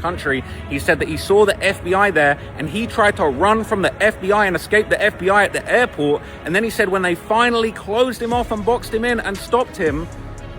country. He said that he saw the FBI there and he tried to run from the FBI and escape the FBI at the airport. And then he said when they finally closed him off and boxed him in and stopped him,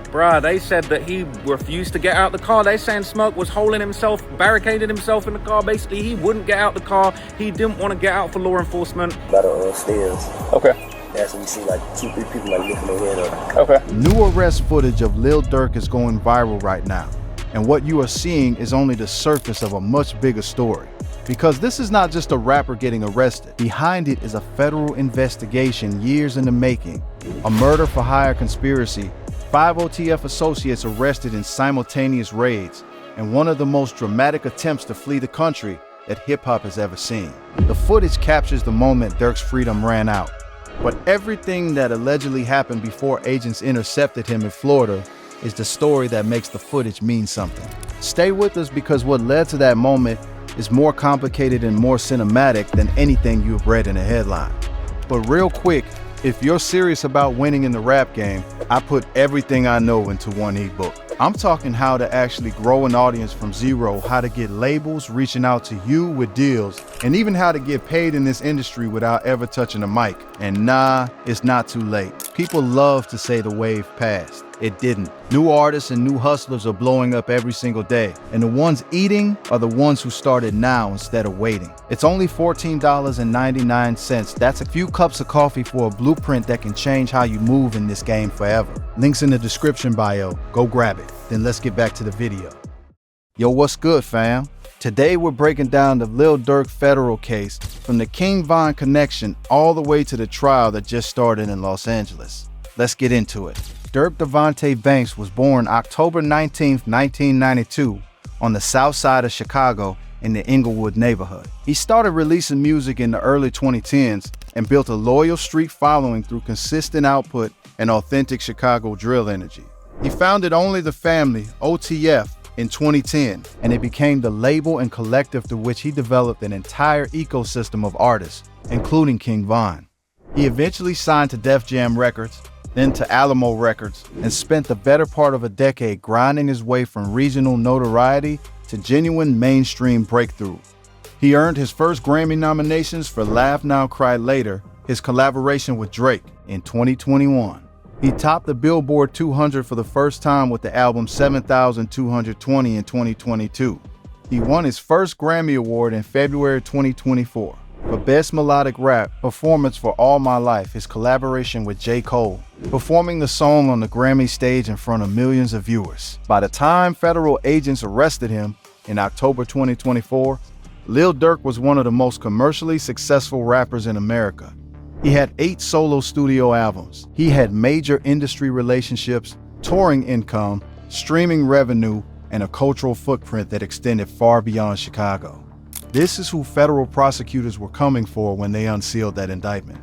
bruh, they said that he refused to get out the car. They saying Smirk was holding himself, barricaded himself in the car. Basically, he wouldn't get out the car. He didn't want to get out for law enforcement. By the stairs. Okay. That's when we see like 2-3 people like lifting their head up. Okay. New arrest footage of Lil Durk is going viral right now. And what you are seeing is only the surface of a much bigger story. Because this is not just a rapper getting arrested. Behind it is a federal investigation years in the making, a murder for hire conspiracy, 5 OTF associates arrested in simultaneous raids, and one of the most dramatic attempts to flee the country that hip-hop has ever seen. The footage captures the moment Durk's freedom ran out. But everything that allegedly happened before agents intercepted him in Florida is the story that makes the footage mean something. Stay with us because what led to that moment is more complicated and more cinematic than anything you've read in a headline. But real quick, if you're serious about winning in the rap game, I put everything I know into one ebook. I'm talking how to actually grow an audience from zero, how to get labels reaching out to you with deals, and even how to get paid in this industry without ever touching a mic. And nah, it's not too late. People love to say the wave passed. It didn't. New artists and new hustlers are blowing up every single day. And the ones eating are the ones who started now instead of waiting. It's only $14.99. That's a few cups of coffee for a blueprint that can change how you move in this game forever. Links in the description bio. Go grab it. Then let's get back to the video. Yo, what's good, fam? Today we're breaking down the Lil Durk federal case from the King Von connection all the way to the trial that just started in Los Angeles. Let's get into it. Durk Devontae Banks was born October 19, 1992, on the south side of Chicago in the Inglewood neighborhood. He started releasing music in the early 2010s and built a loyal street following through consistent output and authentic Chicago drill energy. He founded Only the Family, OTF, in 2010, and it became the label and collective through which he developed an entire ecosystem of artists, including King Von. He eventually signed to Def Jam Records, then to Alamo Records, and spent the better part of a decade grinding his way from regional notoriety to genuine mainstream breakthrough. He earned his first Grammy nominations for Laugh Now Cry Later, his collaboration with Drake, in 2021. He topped the Billboard 200 for the first time with the album 7,220 in 2022. He won his first Grammy Award in February 2024 for Best Melodic Rap Performance for All My Life, his collaboration with J. Cole, performing the song on the Grammy stage in front of millions of viewers. By the time federal agents arrested him in October 2024, Lil Durk was one of the most commercially successful rappers in America. He had 8 solo studio albums. He had major industry relationships, touring income, streaming revenue, and a cultural footprint that extended far beyond Chicago. This is who federal prosecutors were coming for when they unsealed that indictment.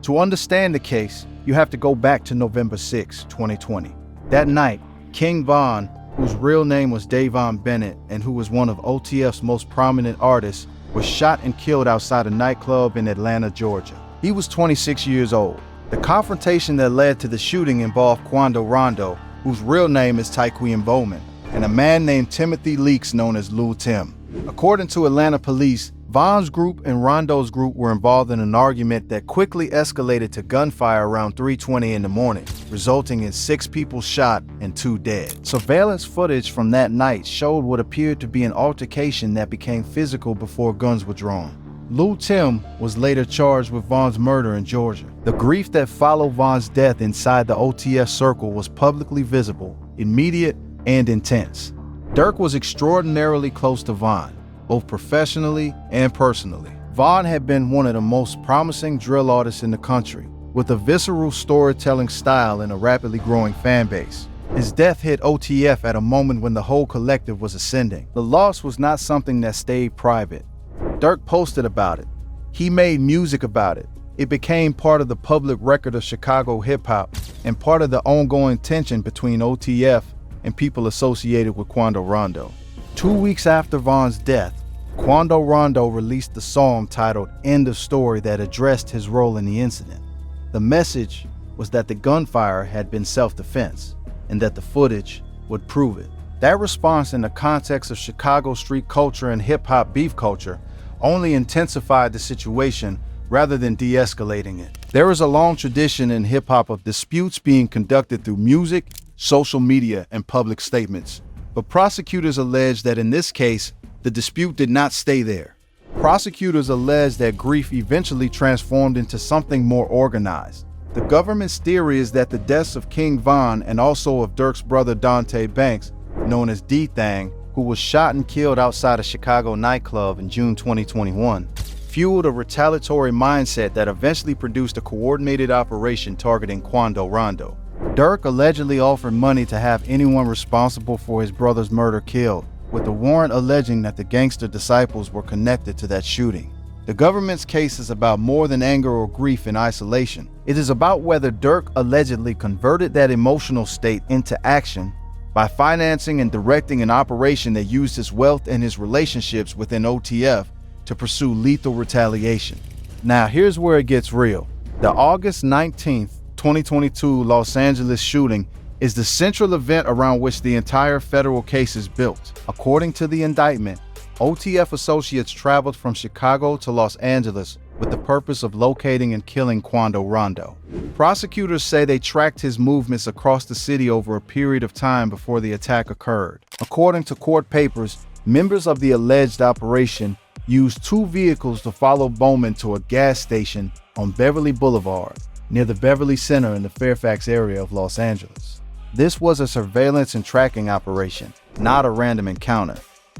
To understand the case, you have to go back to November 6, 2020. That night, King Von, whose real name was Davon Bennett and who was one of OTF's most prominent artists, was shot and killed outside a nightclub in Atlanta, Georgia. He was 26 years old. The confrontation that led to the shooting involved Quando Rondo, whose real name is Tyquan Bowman, and a man named Timothy Leaks known as Lil Tim. According to Atlanta police, Von's group and Rondo's group were involved in an argument that quickly escalated to gunfire around 3:20 in the morning, resulting in 6 people shot and 2 dead. Surveillance footage from that night showed what appeared to be an altercation that became physical before guns were drawn. Lil Tim was later charged with Von's murder in Georgia. The grief that followed Von's death inside the OTF circle was publicly visible, immediate, and intense. Durk was extraordinarily close to Von, both professionally and personally. Von had been one of the most promising drill artists in the country, with a visceral storytelling style and a rapidly growing fan base. His death hit OTF at a moment when the whole collective was ascending. The loss was not something that stayed private. Durk posted about it. He made music about it. It became part of the public record of Chicago hip-hop and part of the ongoing tension between OTF and people associated with Quando Rondo. 2 weeks after Von's death, Quando Rondo released the song titled End of Story that addressed his role in the incident. The message was that the gunfire had been self-defense and that the footage would prove it. That response, in the context of Chicago street culture and hip-hop beef culture, only intensified the situation rather than de-escalating it. There is a long tradition in hip-hop of disputes being conducted through music, social media, and public statements. But prosecutors allege that in this case, the dispute did not stay there. Prosecutors allege that grief eventually transformed into something more organized. The government's theory is that the deaths of King Von and also of Durk's brother Dante Banks, known as D-Thang, who was shot and killed outside a Chicago nightclub in June 2021, fueled a retaliatory mindset that eventually produced a coordinated operation targeting Quando Rondo. Durk allegedly offered money to have anyone responsible for his brother's murder killed, with the warrant alleging that the gangster disciples were connected to that shooting. The government's case is about more than anger or grief in isolation. It is about whether Durk allegedly converted that emotional state into action by financing and directing an operation that used his wealth and his relationships within OTF to pursue lethal retaliation. Now, here's where it gets real. The August 19th, 2022 Los Angeles shooting is the central event around which the entire federal case is built. According to the indictment, OTF associates traveled from Chicago to Los Angeles with the purpose of locating and killing Quando Rondo. Prosecutors say they tracked his movements across the city over a period of time before the attack occurred. According to court papers, members of the alleged operation used 2 vehicles to follow Bowman to a gas station on Beverly Boulevard, near the Beverly Center in the Fairfax area of Los Angeles. This was a surveillance and tracking operation, not a random encounter.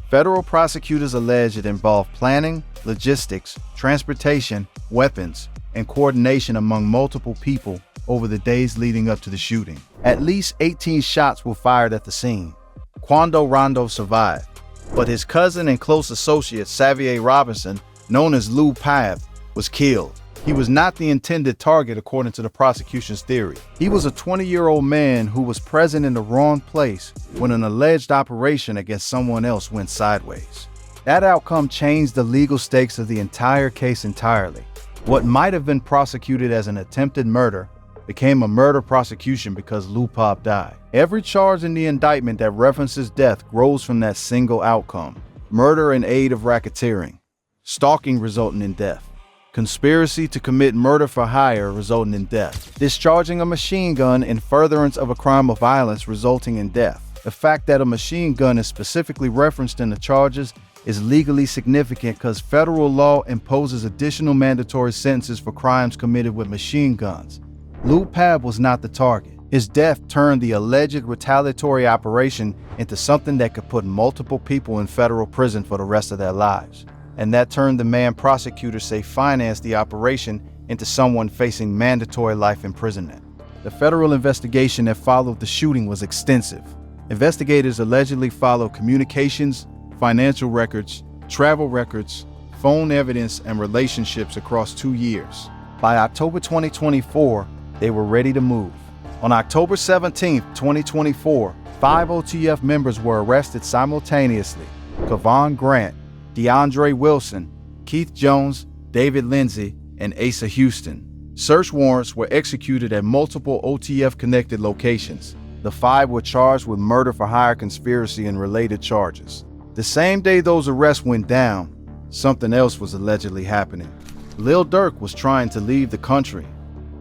Federal prosecutors allege it involved planning, logistics, transportation, weapons, and coordination among multiple people over the days leading up to the shooting. At least 18 shots were fired at the scene. Quando Rondo survived, but his cousin and close associate Xavier Robinson, known as Lil Durk, was killed. He was not the intended target according to the prosecution's theory. He was a 20-year-old man who was present in the wrong place when an alleged operation against someone else went sideways. That outcome changed the legal stakes of the entire case entirely. What might have been prosecuted as an attempted murder became a murder prosecution because Lil Durk died. Every charge in the indictment that references death grows from that single outcome: murder in aid of racketeering, stalking resulting in death, conspiracy to commit murder for hire resulting in death, discharging a machine gun in furtherance of a crime of violence resulting in death. The fact that a machine gun is specifically referenced in the charges is legally significant because federal law imposes additional mandatory sentences for crimes committed with machine guns. Lil Durk was not the target. His death turned the alleged retaliatory operation into something that could put multiple people in federal prison for the rest of their lives. And that turned the man prosecutors say financed the operation into someone facing mandatory life imprisonment. The federal investigation that followed the shooting was extensive. Investigators allegedly followed communications, financial records, travel records, phone evidence, and relationships across 2 years. By October 2024, they were ready to move. On October 17, 2024, 5 OTF members were arrested simultaneously: Kevon Grant, DeAndre Wilson, Keith Jones, David Lindsay, and Asa Houston. Search warrants were executed at multiple OTF-connected locations. The 5 were charged with murder for hire conspiracy and related charges. The same day those arrests went down, something else was allegedly happening. Lil Durk was trying to leave the country.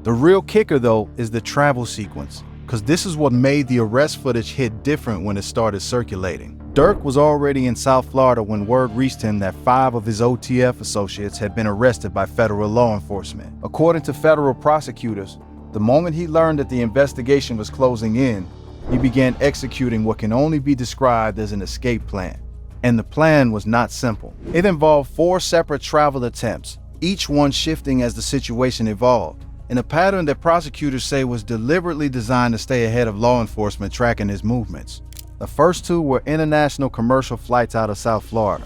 The real kicker, though, is the travel sequence, because this is what made the arrest footage hit different when it started circulating. Durk was already in South Florida when word reached him that 5 of his OTF associates had been arrested by federal law enforcement. According to federal prosecutors, the moment he learned that the investigation was closing in, he began executing what can only be described as an escape plan. And the plan was not simple. It involved 4 separate travel attempts, each one shifting as the situation evolved, in a pattern that prosecutors say was deliberately designed to stay ahead of law enforcement tracking his movements. The first 2 were international commercial flights out of South Florida.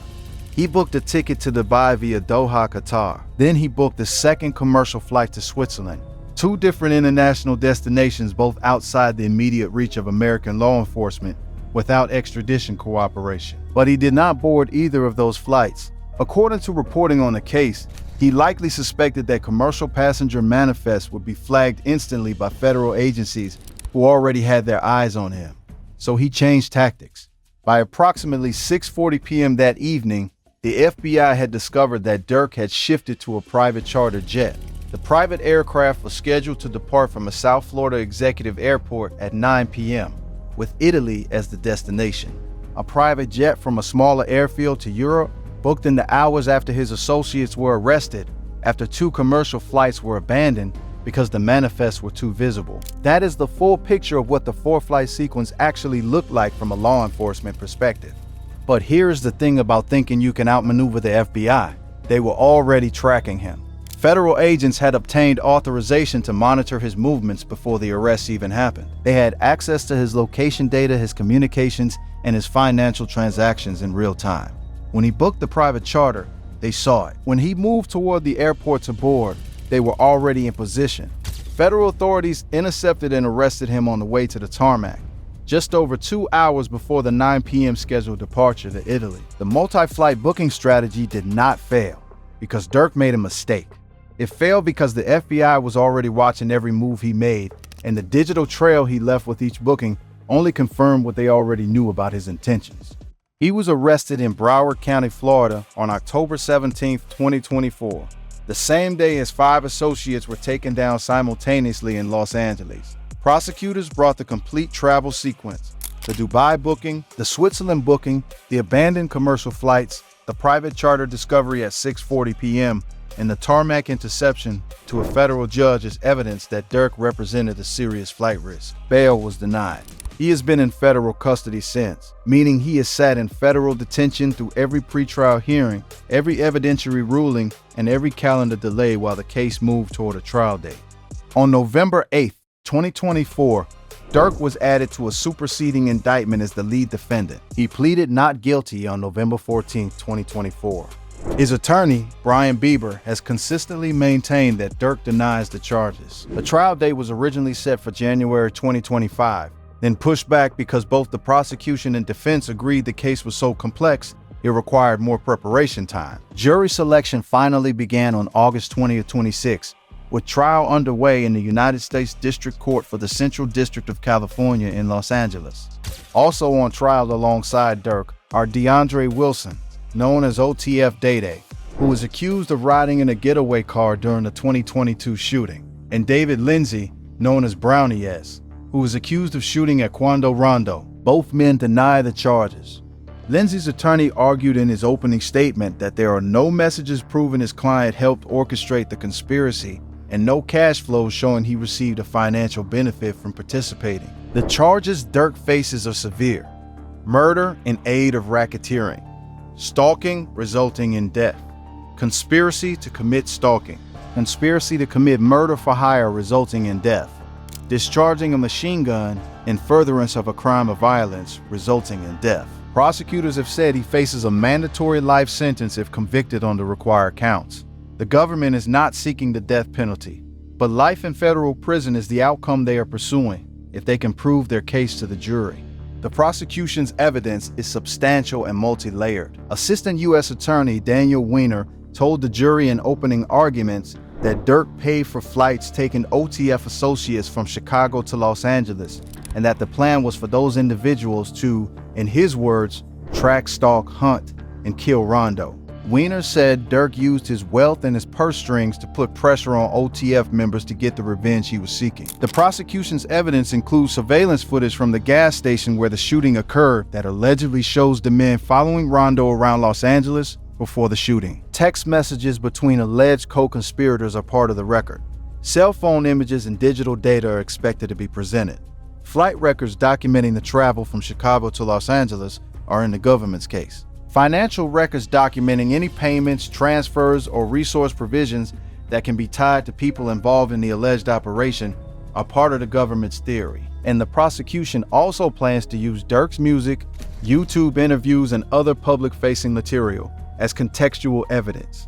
He booked a ticket to Dubai via Doha, Qatar. Then he booked the second commercial flight to Switzerland. 2 different international destinations, both outside the immediate reach of American law enforcement, without extradition cooperation. But he did not board either of those flights. According to reporting on the case, he likely suspected that commercial passenger manifests would be flagged instantly by federal agencies who already had their eyes on him. So he changed tactics. By approximately 6:40 p.m. that evening, the FBI had discovered that Durk had shifted to a private charter jet. The private aircraft was scheduled to depart from a South Florida executive airport at 9 p.m., with Italy as the destination. A private jet from a smaller airfield to Europe, booked in the hours after his associates were arrested, after 2 commercial flights were abandoned because the manifests were too visible. That is the full picture of what the 4-flight sequence actually looked like from a law enforcement perspective. But here's the thing about thinking you can outmaneuver the FBI. They were already tracking him. Federal agents had obtained authorization to monitor his movements before the arrests even happened. They had access to his location data, his communications, and his financial transactions in real time. When he booked the private charter, they saw it. When he moved toward the airport to board, they were already in position. Federal authorities intercepted and arrested him on the way to the tarmac, just over 2 hours before the 9 p.m. scheduled departure to Italy. The multi-flight booking strategy did not fail because Durk made a mistake. It failed because the FBI was already watching every move he made, and the digital trail he left with each booking only confirmed what they already knew about his intentions. He was arrested in Broward County, Florida on October 17, 2024, the same day his 5 associates were taken down simultaneously in Los Angeles. Prosecutors brought the complete travel sequence: the Dubai booking, the Switzerland booking, the abandoned commercial flights, the private charter discovery at 6:40 p.m., and the tarmac interception to a federal judge as evidence that Durk represented a serious flight risk. Bail was denied. He has been in federal custody since, meaning he has sat in federal detention through every pretrial hearing, every evidentiary ruling, and every calendar delay while the case moved toward a trial date. On November 8, 2024, Durk was added to a superseding indictment as the lead defendant. He pleaded not guilty on November 14, 2024. His attorney, Brian Bieber, has consistently maintained that Durk denies the charges. The trial date was originally set for January 2025, then pushed back because both the prosecution and defense agreed the case was so complex it required more preparation time. Jury selection finally began on August 20, 26, with trial underway in the United States District Court for the Central District of California in Los Angeles. Also on trial alongside Durk are DeAndre Wilson, known as OTF Day-Day, who was accused of riding in a getaway car during the 2022 shooting, and David Lindsay, known as Brownie S., who was accused of shooting at Quando Rondo. Both men deny the charges. Lindsay's attorney argued in his opening statement that there are no messages proving his client helped orchestrate the conspiracy and no cash flows showing he received a financial benefit from participating. The charges Durk faces are severe: murder in aid of racketeering, stalking resulting in death, conspiracy to commit stalking, conspiracy to commit murder for hire resulting in death, discharging a machine gun in furtherance of a crime of violence resulting in death. Prosecutors have said he faces a mandatory life sentence if convicted on the required counts. The government is not seeking the death penalty, but life in federal prison is the outcome they are pursuing if they can prove their case to the jury. The prosecution's evidence is substantial and multi-layered. Assistant U.S. Attorney Daniel Weiner told the jury in opening arguments that Durk paid for flights taking OTF associates from Chicago to Los Angeles, and that the plan was for those individuals to, in his words, track, stalk, hunt, and kill Rondo. Weiner said Durk used his wealth and his purse strings to put pressure on OTF members to get the revenge he was seeking. The prosecution's evidence includes surveillance footage from the gas station where the shooting occurred that allegedly shows the men following Rondo around Los Angeles before the shooting. Text messages between alleged co-conspirators are part of the record. Cell phone images and digital data are expected to be presented. Flight records documenting the travel from Chicago to Los Angeles are in the government's case. Financial records documenting any payments, transfers, or resource provisions that can be tied to people involved in the alleged operation are part of the government's theory. And the prosecution also plans to use Durk's music, YouTube interviews, and other public-facing material as contextual evidence.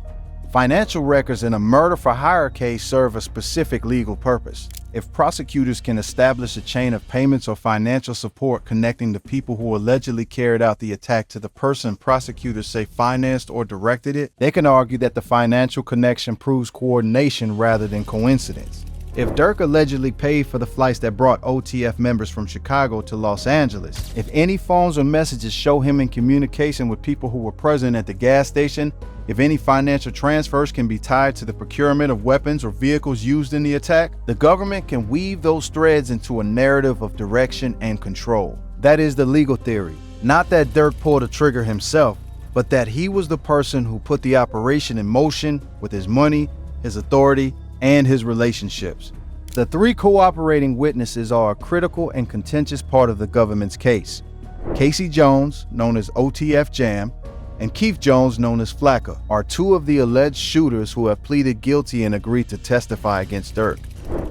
Financial records in a murder-for-hire case serve a specific legal purpose. If prosecutors can establish a chain of payments or financial support connecting the people who allegedly carried out the attack to the person prosecutors say financed or directed it, they can argue that the financial connection proves coordination rather than coincidence. If Durk allegedly paid for the flights that brought OTF members from Chicago to Los Angeles, if any phones or messages show him in communication with people who were present at the gas station, if any financial transfers can be tied to the procurement of weapons or vehicles used in the attack, the government can weave those threads into a narrative of direction and control. That is the legal theory. Not that Durk pulled the trigger himself, but that he was the person who put the operation in motion with his money, his authority, and his relationships. The three cooperating witnesses are a critical and contentious part of the government's case. Casey Jones, known as OTF Jam, and Keith Jones, known as Flacca, are two of the alleged shooters who have pleaded guilty and agreed to testify against Durk.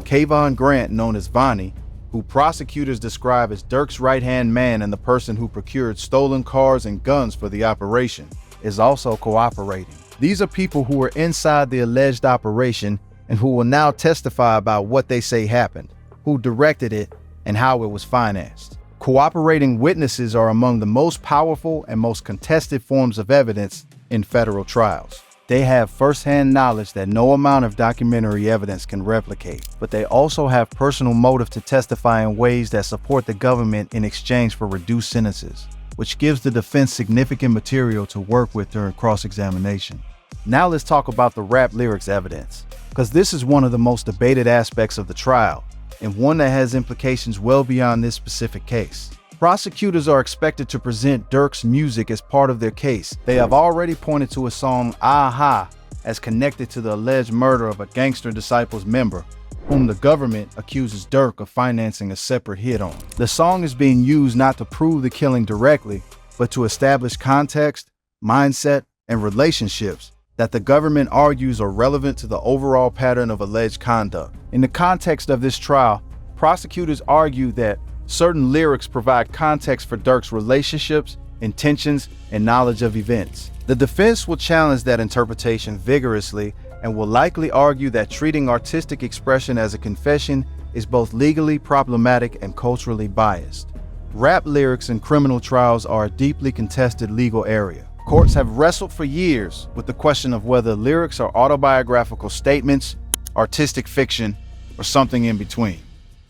Kayvon Grant, known as Vonnie, who prosecutors describe as Durk's right-hand man and the person who procured stolen cars and guns for the operation, is also cooperating. These are people who were inside the alleged operation and who will now testify about what they say happened, who directed it, and how it was financed. Cooperating witnesses are among the most powerful and most contested forms of evidence in federal trials. They have firsthand knowledge that no amount of documentary evidence can replicate, but they also have personal motive to testify in ways that support the government in exchange for reduced sentences, which gives the defense significant material to work with during cross-examination. Now let's talk about the rap lyrics evidence, because this is one of the most debated aspects of the trial, and one that has implications well beyond this specific case. Prosecutors are expected to present Durk's music as part of their case. They have already pointed to a song, Aha, as connected to the alleged murder of a Gangster Disciples member, whom the government accuses Durk of financing a separate hit on. The song is being used not to prove the killing directly, but to establish context, mindset, and relationships that the government argues are relevant to the overall pattern of alleged conduct. In the context of this trial, prosecutors argue that certain lyrics provide context for Durk's relationships, intentions, and knowledge of events. The defense will challenge that interpretation vigorously and will likely argue that treating artistic expression as a confession is both legally problematic and culturally biased. Rap lyrics in criminal trials are a deeply contested legal area. Courts have wrestled for years with the question of whether lyrics are autobiographical statements, artistic fiction, or something in between,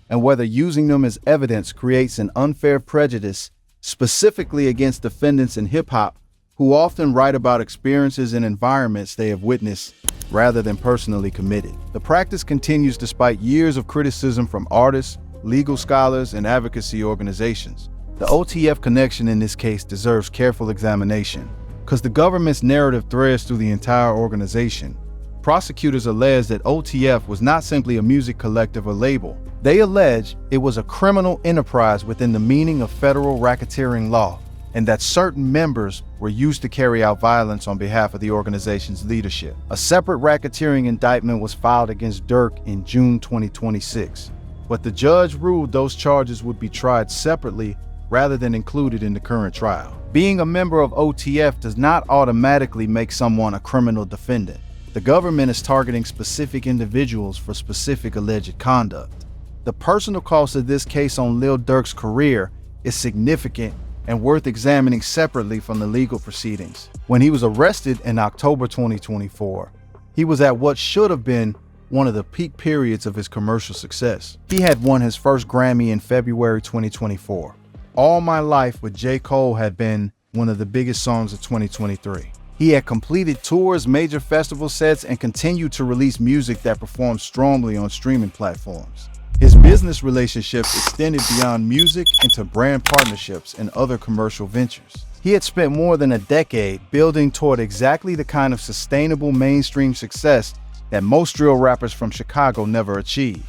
and whether using them as evidence creates an unfair prejudice, specifically against defendants in hip-hop who often write about experiences and environments they have witnessed rather than personally committed. The practice continues despite years of criticism from artists, legal scholars, and advocacy organizations. The OTF connection in this case deserves careful examination, because the government's narrative threads through the entire organization. Prosecutors allege that OTF was not simply a music collective or label. They allege it was a criminal enterprise within the meaning of federal racketeering law, and that certain members were used to carry out violence on behalf of the organization's leadership. A separate racketeering indictment was filed against Durk in June 2026, but the judge ruled those charges would be tried separately rather than included in the current trial. Being a member of OTF does not automatically make someone a criminal defendant. The government is targeting specific individuals for specific alleged conduct. The personal cost of this case on Lil Durk's career is significant and worth examining separately from the legal proceedings. When he was arrested in October 2024, he was at what should have been one of the peak periods of his commercial success. He had won his first Grammy in February 2024. All My Life with J. Cole had been one of the biggest songs of 2023. He had completed tours, major festival sets, and continued to release music that performed strongly on streaming platforms. His business relationships extended beyond music into brand partnerships and other commercial ventures. He had spent more than a decade building toward exactly the kind of sustainable mainstream success that most drill rappers from Chicago never achieved.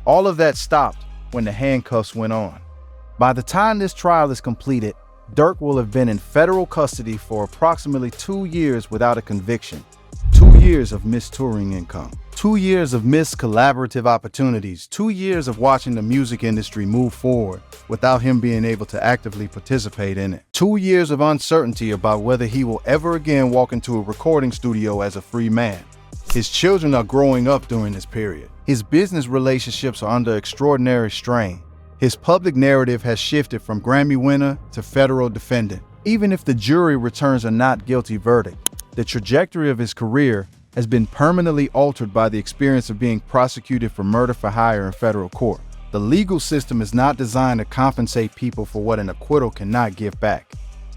All of that stopped when the handcuffs went on. By the time this trial is completed, Durk will have been in federal custody for approximately 2 years without a conviction, 2 years of missed touring income, 2 years of missed collaborative opportunities, 2 years of watching the music industry move forward without him being able to actively participate in it, 2 years of uncertainty about whether he will ever again walk into a recording studio as a free man. His children are growing up during this period. His business relationships are under extraordinary strain. His public narrative has shifted from Grammy winner to federal defendant. Even if the jury returns a not guilty verdict, the trajectory of his career has been permanently altered by the experience of being prosecuted for murder for hire in federal court. The legal system is not designed to compensate people for what an acquittal cannot give back.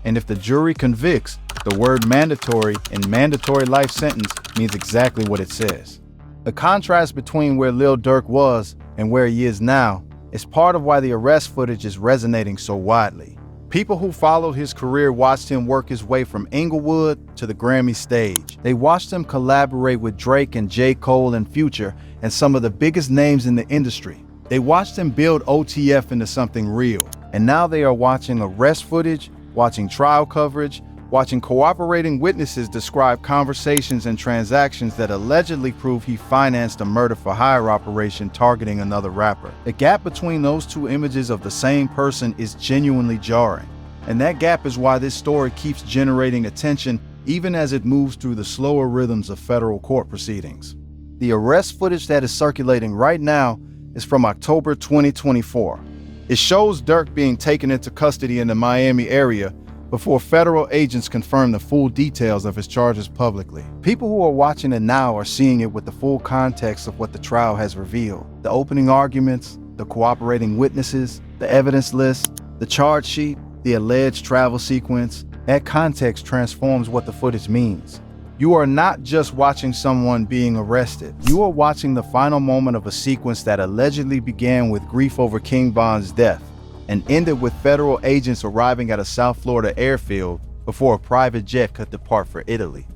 And if the jury convicts, the word mandatory in mandatory life sentence means exactly what it says. The contrast between where Lil Durk was and where he is now is part of why the arrest footage is resonating so widely. People who followed his career watched him work his way from Inglewood to the Grammy stage. They watched him collaborate with Drake and J. Cole and Future and some of the biggest names in the industry. They watched him build OTF into something real. And now they are watching arrest footage, watching trial coverage, watching cooperating witnesses describe conversations and transactions that allegedly prove he financed a murder for hire operation targeting another rapper. The gap between those two images of the same person is genuinely jarring. And that gap is why this story keeps generating attention even as it moves through the slower rhythms of federal court proceedings. The arrest footage that is circulating right now is from October 2024. It shows Durk being taken into custody in the Miami area before federal agents confirm the full details of his charges publicly. People who are watching it now are seeing it with the full context of what the trial has revealed. The opening arguments, the cooperating witnesses, the evidence list, the charge sheet, the alleged travel sequence. That context transforms what the footage means. You are not just watching someone being arrested. You are watching the final moment of a sequence that allegedly began with grief over King Von's death and ended with federal agents arriving at a South Florida airfield before a private jet could depart for Italy.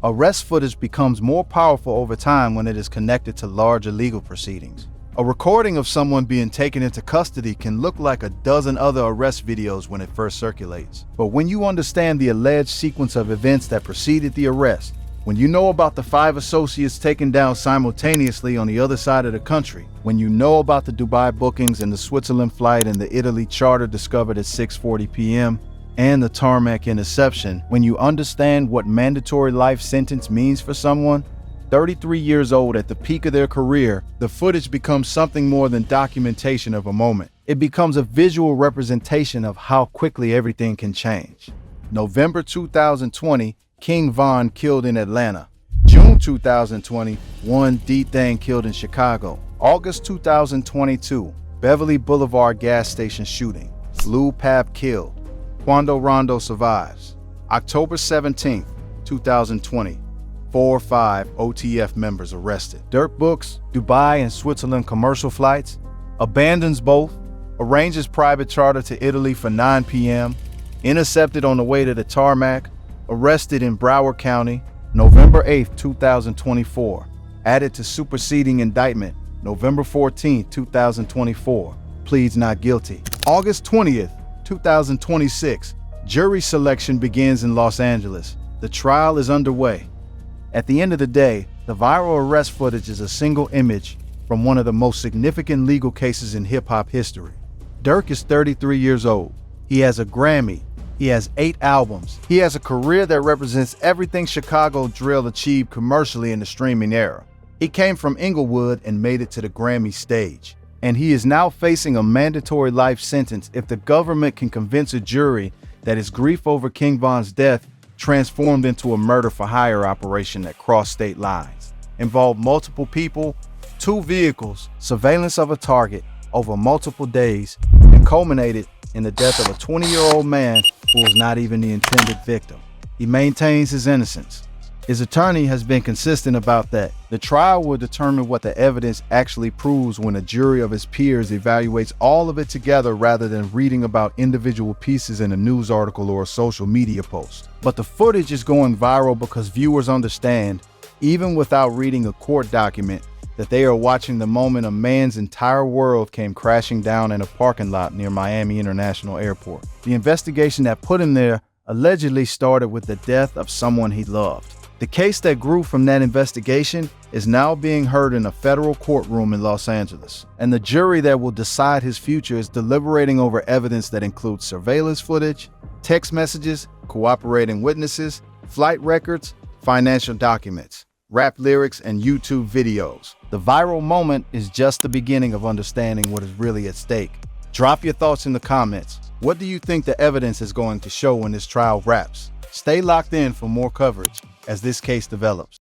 Arrest footage becomes more powerful over time when it is connected to larger legal proceedings. A recording of someone being taken into custody can look like a dozen other arrest videos when it first circulates. But when you understand the alleged sequence of events that preceded the arrest, when you know about the 5 associates taken down simultaneously on the other side of the country, when you know about the Dubai bookings and the Switzerland flight and the Italy charter discovered at 6:40 p.m., and the tarmac interception, when you understand what mandatory life sentence means for someone, 33 years old at the peak of their career, the footage becomes something more than documentation of a moment. It becomes a visual representation of how quickly everything can change. November 2020, King Von killed in Atlanta. June 2020, one D-Thang killed in Chicago. August 2022, Beverly Boulevard gas station shooting. Lil Pap killed. Quando Rondo survives. October 17th, 2020, 4 or 5 OTF members arrested. Durk books Dubai and Switzerland commercial flights, abandons both, arranges private charter to Italy for 9 p.m., intercepted on the way to the tarmac, arrested in Broward County, November 8th, 2024. Added to superseding indictment, November 14th, 2024. Pleads not guilty. August 20th, 2026. Jury selection begins in Los Angeles. The trial is underway. At the end of the day, the viral arrest footage is a single image from one of the most significant legal cases in hip-hop history. Durk is 33 years old. He has a Grammy. He has 8 albums. He has a career that represents everything Chicago drill achieved commercially in the streaming era. He came from Inglewood and made it to the Grammy stage. And he is now facing a mandatory life sentence if the government can convince a jury that his grief over King Von's death transformed into a murder for hire operation that crossed state lines, involved multiple people, 2 vehicles, surveillance of a target over multiple days, and culminated in the death of a 20-year-old man who was not even the intended victim. He maintains his innocence. His attorney has been consistent about that. The trial will determine what the evidence actually proves when a jury of his peers evaluates all of it together rather than reading about individual pieces in a news article or a social media post. But the footage is going viral because viewers understand, even without reading a court document, that they are watching the moment a man's entire world came crashing down in a parking lot near Miami International Airport. The investigation that put him there allegedly started with the death of someone he loved. The case that grew from that investigation is now being heard in a federal courtroom in Los Angeles, and the jury that will decide his future is deliberating over evidence that includes surveillance footage, text messages, cooperating witnesses, flight records, financial documents, rap lyrics, and YouTube videos. The viral moment is just the beginning of understanding what is really at stake. Drop your thoughts in the comments. What do you think the evidence is going to show when this trial wraps? Stay locked in for more coverage as this case develops.